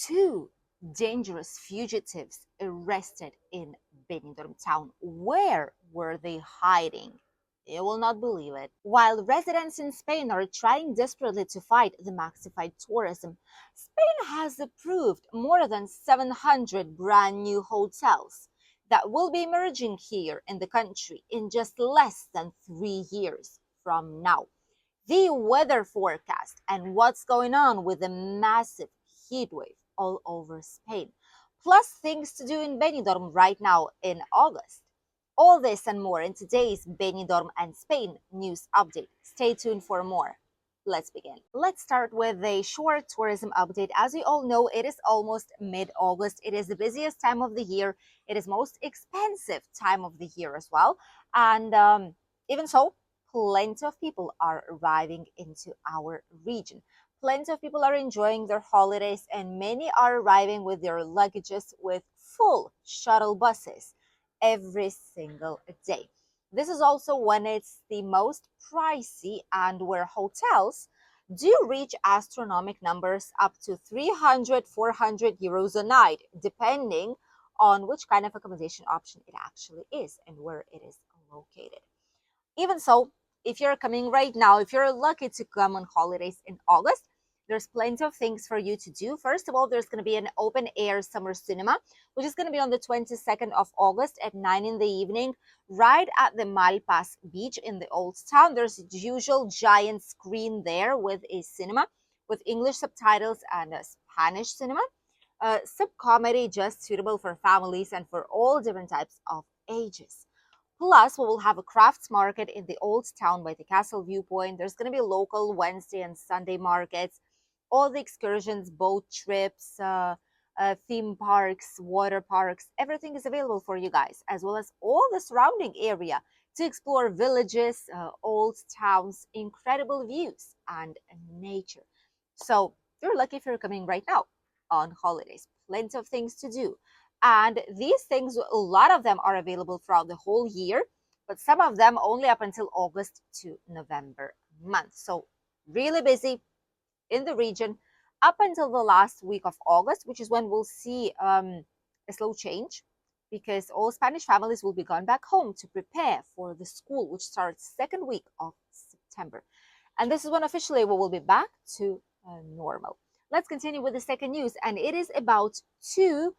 Two dangerous fugitives arrested in Benidorm town. Where were they hiding? You will not believe it. While residents in Spain are trying desperately to fight the Maxified Tourism, Spain has approved more than 700 brand new hotels that will be emerging here in the country in just less than 3 years from now. The weather forecast and what's going on with the massive heat wave all over Spain, plus things to do in Benidorm right now in August. All this and more in today's Benidorm and Spain news update. Stay tuned for more. Let's begin. Let's start with a short tourism update. As you all know, it is almost mid-August. It is the busiest time of the year. It is most expensive time of the year as well. And even so, plenty of people are arriving into our region. Plenty of people are enjoying their holidays, and many are arriving with their luggages with full shuttle buses every single day. This is also when it's the most pricey and where hotels do reach astronomical numbers up to 300, 400 euros a night, depending on which kind of accommodation option it actually is and where it is located. Even so, if you're coming right now, if you're lucky to come on holidays in August, there's plenty of things for you to do. First of all, there's going to be an open air summer cinema, which is going to be on the 22nd of August at 9 in the evening, right at the Malpas beach in the Old Town. There's a usual giant screen there with a cinema with English subtitles and a Spanish cinema. Sub-comedy just suitable for families and for all different types of ages. Plus, we will have a crafts market in the Old Town by the Castle Viewpoint. There's going to be local Wednesday and Sunday markets, all the excursions, boat trips, theme parks, water parks, everything is available for you guys, as well as all the surrounding area to explore villages, old towns, incredible views, and nature. So you're lucky if you're coming right now on holidays. Plenty of things to do. And these things, a lot of them are available throughout the whole year, but some of them only up until August to November month. So really busy in the region up until the last week of August, which is when we'll see a slow change because all Spanish families will be gone back home to prepare for the school, which starts second week of September. And this is when officially we will be back to normal. Let's continue with the second news, and it is about two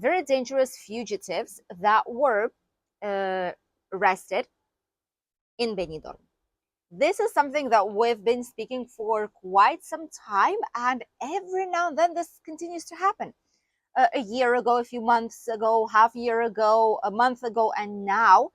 very dangerous fugitives that were arrested in Benidorm. This is something that we've been speaking for quite some time, and every now and then this continues to happen. A year ago, a few months ago, half a year ago, a month ago, and now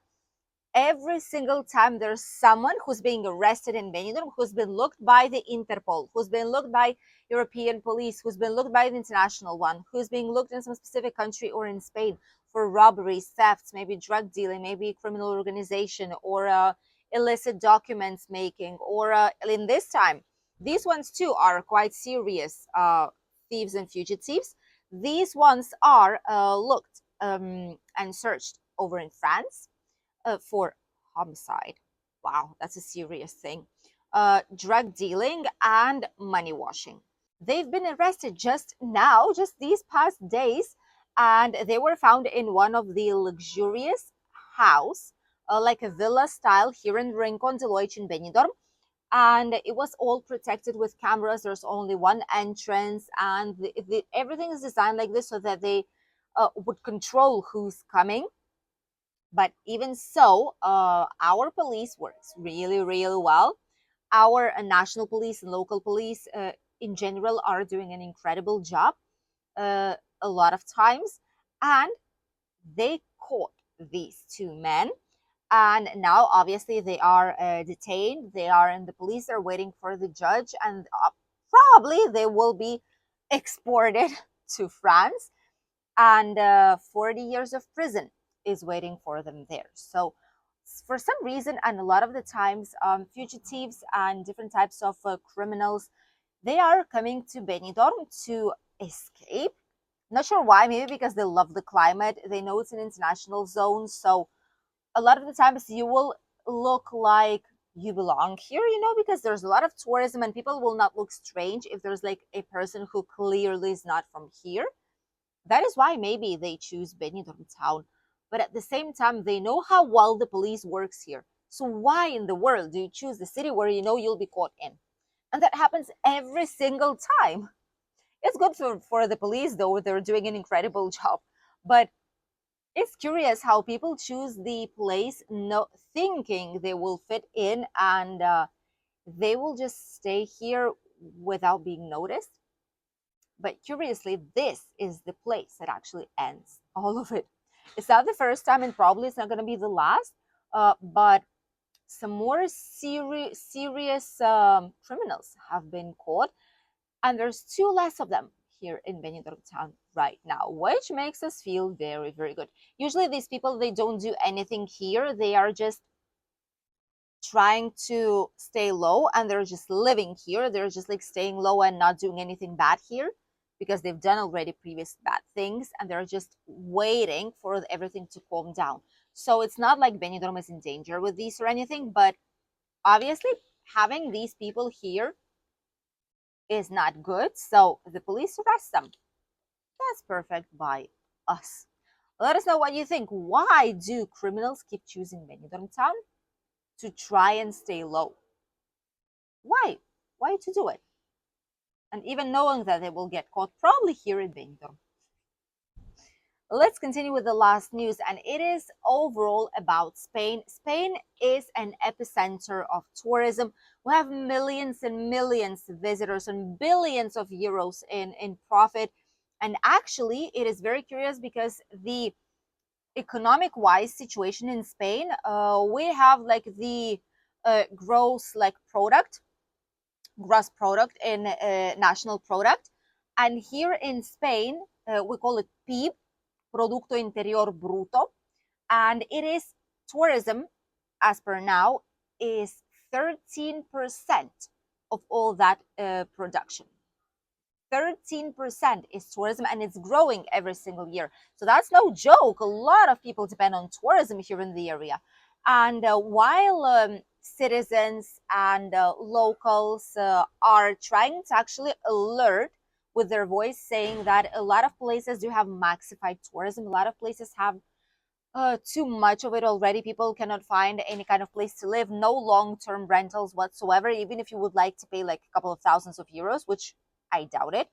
every single time there's someone who's being arrested in Benidorm, who's been looked by the Interpol, who's been looked by European police, who's been looked by the international one, who's being looked in some specific country or in Spain for robberies, thefts, maybe drug dealing, maybe criminal organization, or illicit documents making, or in this time, these ones too are quite serious thieves and fugitives. These ones are looked and searched over in France for homicide. Wow, that's a serious thing. Drug dealing and money washing. They've been arrested just now, just these past days, and they were found in one of the luxurious house, like a villa style here in Rincon de Loix in Benidorm. And it was all protected with cameras. There's only one entrance, and everything is designed like this so that they would control who's coming. But even so, our police works really, really well. Our national police and local police in general are doing an incredible job a lot of times. And they caught these two men. And now, obviously, they are detained. They are in the police. They're waiting for the judge. And probably they will be exported to France. And 40 years of prison is waiting for them there. So for some reason, and a lot of the times, fugitives and different types of criminals, they are coming to Benidorm to escape. Not sure why, maybe because they love the climate. They know it's an international zone. So a lot of the times you will look like you belong here, because there's a lot of tourism and people will not look strange if there's like a person who clearly is not from here. That is why maybe they choose Benidorm town. But at the same time, they know how well the police works here. So why in the world do you choose the city where you know you'll be caught in? And that happens every single time. It's good for the police, though. They're doing an incredible job. But it's curious how people choose the place no, thinking they will fit in and they will just stay here without being noticed. But curiously, this is the place that actually ends all of it. It's not the first time, and probably it's not going to be the last. But some more serious criminals have been caught, and there's two less of them here in Benidorm town right now, which makes us feel very, very good. Usually, these people they don't do anything here; they are just trying to stay low, and they're just living here. They're just like staying low and not doing anything bad here because they've done already previous bad things, and they're just waiting for everything to calm down. So it's not like Benidorm is in danger with these or anything, but obviously having these people here is not good. So the police arrest them. That's perfect by us. Let us know what you think. Why do criminals keep choosing Benidorm town? To try and stay low. Why? Why to do it? And even knowing that they will get caught, probably here in Benidorm. Let's continue with the last news, and it is overall about Spain. Spain is an epicenter of tourism. We have millions and millions of visitors and billions of euros in profit. And actually, it is very curious because the economic wise situation in Spain, we have like the gross like product, gross product in national product, and here in Spain we call it PIB, Producto Interior Bruto, and it is tourism as per now is 13% of all that production. 13% is tourism, and it's growing every single year. So that's no joke. A lot of people depend on tourism here in the area. And while citizens and locals are trying to actually alert with their voice, saying that a lot of places do have maxified tourism, a lot of places have too much of it already. People cannot find any kind of place to live, no long-term rentals whatsoever, even if you would like to pay like a couple of thousands of euros, which I doubt it.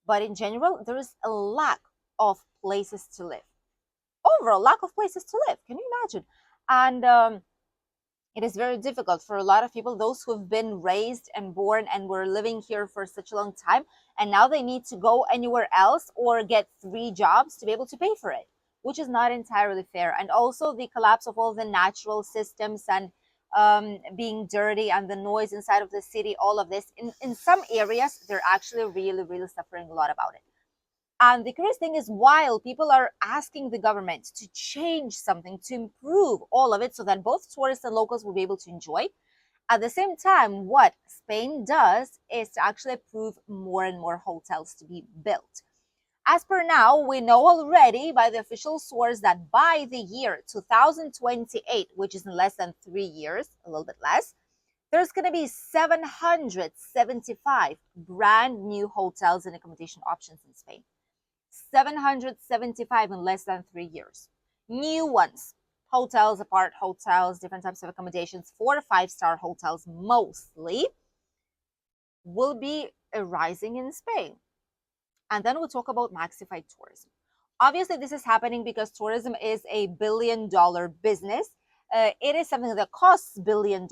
But in general, there is a lack of places to live. Overall, lack of places to live. Can you imagine? And it is very difficult for a lot of people, those who have been raised and born and were living here for such a long time, and now they need to go anywhere else or get 3 jobs to be able to pay for it, which is not entirely fair. And also the collapse of all the natural systems and being dirty and the noise inside of the city, all of this. In some areas, they're actually really, really suffering a lot about it. And the curious thing is, while people are asking the government to change something to improve all of it so that both tourists and locals will be able to enjoy, at the same time, what Spain does is to actually approve more and more hotels to be built. As per now, we know already by the official source that by the year 2028, which is in less than 3 years, a little bit less, there's going to be 775 brand new hotels and accommodation options in Spain. 775 in less than 3 years. New ones, hotels, apart hotels, different types of accommodations, 4 to 5 star hotels mostly, will be rising in Spain. And then we'll talk about Maxified Tourism. Obviously, this is happening because tourism is a billion-dollar business. It is something that costs $1 billion,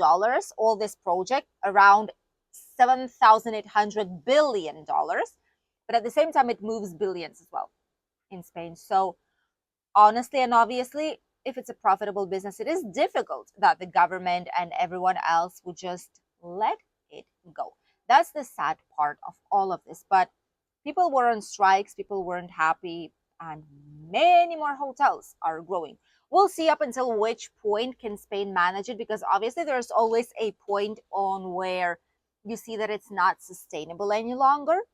all this project, around $7,800 billion. But at the same time, it moves billions as well in Spain. So honestly and obviously, if it's a profitable business, it is difficult that the government and everyone else would just let it go. That's the sad part of all of this. But people were on strikes, people weren't happy, and many more hotels are growing. We'll see up until which point can Spain manage it, because obviously there's always a point on where you see that it's not sustainable any longer.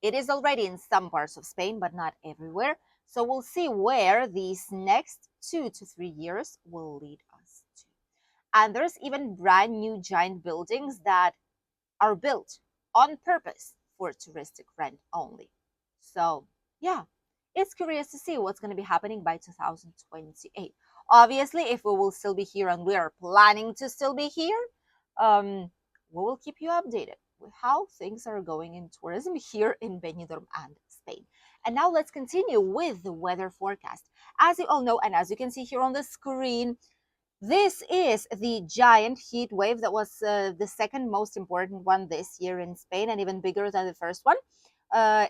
It is already in some parts of Spain, but not everywhere. So we'll see where these next 2 to 3 years will lead us to. And there's even brand new giant buildings that are built on purpose for touristic rent only. So, yeah, it's curious to see what's going to be happening by 2028. Obviously, if we will still be here and we are planning to still be here, we will keep you updated with how things are going in tourism here in Benidorm and Spain. And now let's continue with the weather forecast. As you all know, and as you can see here on the screen, this is the giant heat wave that was the second most important one this year in Spain, and even bigger than the first one.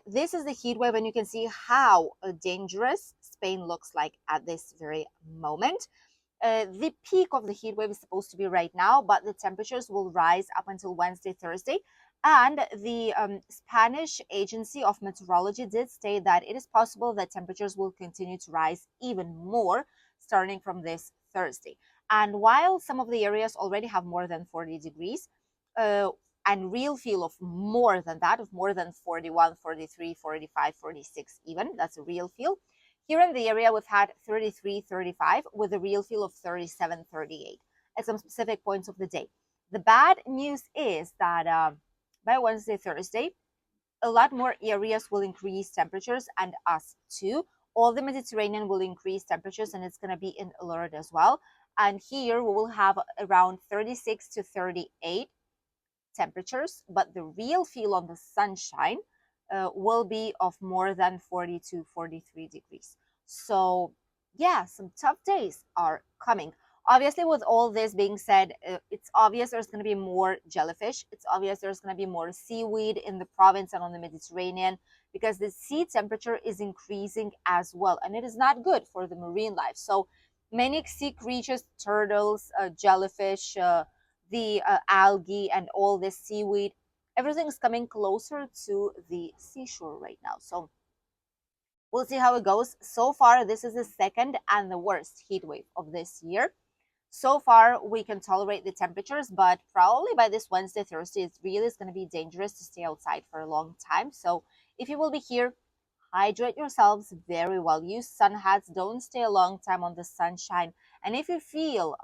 This is the heat wave, and you can see how dangerous Spain looks like at this very moment. The peak of the heat wave is supposed to be right now, but the temperatures will rise up until Wednesday, Thursday. And the Spanish Agency of Meteorology did state that it is possible that temperatures will continue to rise even more starting from this Thursday. And while some of the areas already have more than 40 degrees, uh, and real feel of more than that, of more than 41, 43, 45, 46 even, that's a real feel. Here in the area, we've had 33, 35 with a real feel of 37, 38 at some specific points of the day. The bad news is that by Wednesday, Thursday, a lot more areas will increase temperatures, and us too. All the Mediterranean will increase temperatures, and it's going to be in alert as well. And here we will have around 36 to 38 temperatures, but the real feel on the sunshine will be of more than 40 to 43 degrees. So, yeah, some tough days are coming. Obviously, with all this being said, it's obvious there's going to be more jellyfish. It's obvious there's going to be more seaweed in the province and on the Mediterranean because the sea temperature is increasing as well, and it is not good for the marine life. So, many sea creatures, turtles, jellyfish, the algae and all this seaweed, everything's coming closer to the seashore right now. So we'll see how it goes. So far, this is the second and the worst heat wave of this year. So far, we can tolerate the temperatures, but probably by this Wednesday, Thursday, it really is going to be dangerous to stay outside for a long time. So if you will be here, hydrate yourselves very well. Use sun hats. Don't stay a long time on the sunshine. And if you feel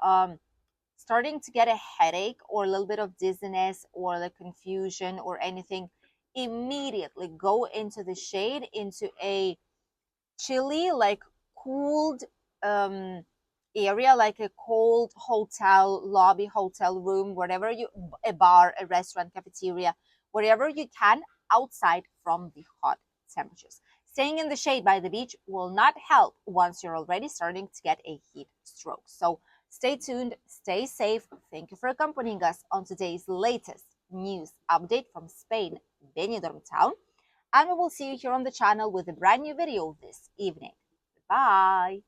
starting to get a headache or a little bit of dizziness or the confusion or anything, immediately go into the shade, into a chilly, like cooled um, area, like a cold hotel lobby, hotel room, whatever you, a bar, a restaurant, cafeteria, wherever you can outside from the hot temperatures. Staying in the shade by the beach will not help once you're already starting to get a heat stroke. So stay tuned, stay safe. Thank you for accompanying us on today's latest news update from Spain, Benidorm town. And we will see you here on the channel with a brand new video this evening. Bye!